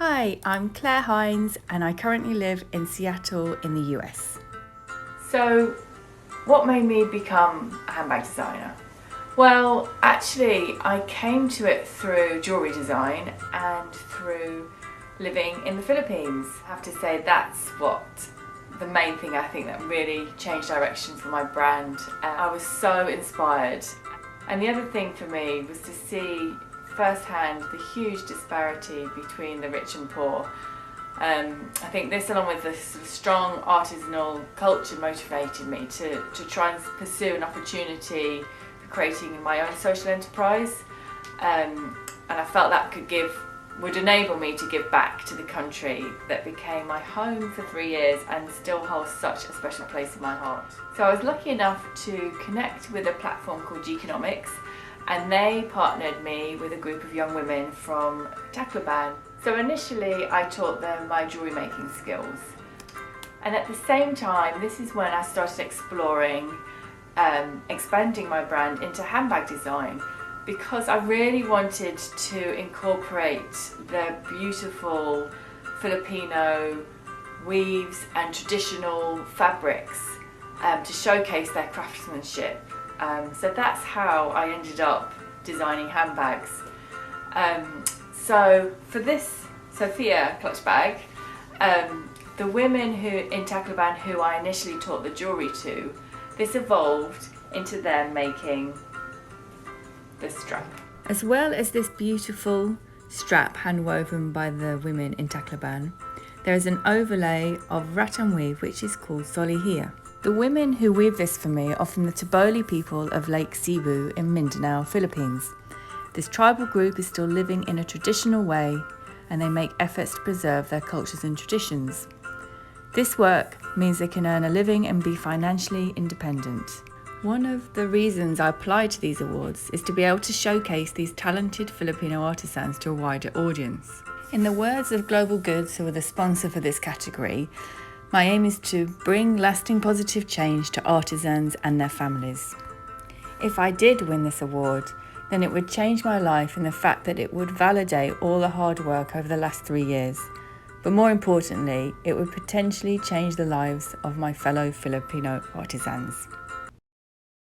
Hi, I'm Clare Hynes and I currently live in Seattle in the US. So, what made me become a handbag designer? Well, actually, I came to it through jewellery design and through living in the Philippines. I have to say that's what the main thing I think that really changed direction for my brand. I was so inspired. And the other thing for me was to see firsthand the huge disparity between the rich and poor. I think this, along with the sort of strong artisanal culture, motivated me to try and pursue an opportunity for creating my own social enterprise, and I felt that would enable me to give back to the country that became my home for 3 years and still holds such a special place in my heart. So I was lucky enough to connect with a platform called Geekonomics, and they partnered me with a group of young women from Tacloban. So initially I taught them my jewellery making skills, and at the same time this is when I started exploring expanding my brand into handbag design, because I really wanted to incorporate the beautiful Filipino weaves and traditional fabrics to showcase their craftsmanship. So that's how I ended up designing handbags. So for this Sophia clutch bag, the women in Tacloban who I initially taught the jewellery to, this evolved into them making the strap. As well as this beautiful strap handwoven by the women in Tacloban, there is an overlay of rattan weave which is called solihia. The women who weave this for me are from the Taboli people of Lake Cebu in Mindanao, Philippines. This tribal group is still living in a traditional way, and they make efforts to preserve their cultures and traditions. This work means they can earn a living and be financially independent. One of the reasons I applied to these awards is to be able to showcase these talented Filipino artisans to a wider audience. In the words of Global Goods, who are the sponsor for this category, my aim is to bring lasting positive change to artisans and their families. If I did win this award, then it would change my life in the fact that it would validate all the hard work over the last 3 years. But more importantly, it would potentially change the lives of my fellow Filipino artisans.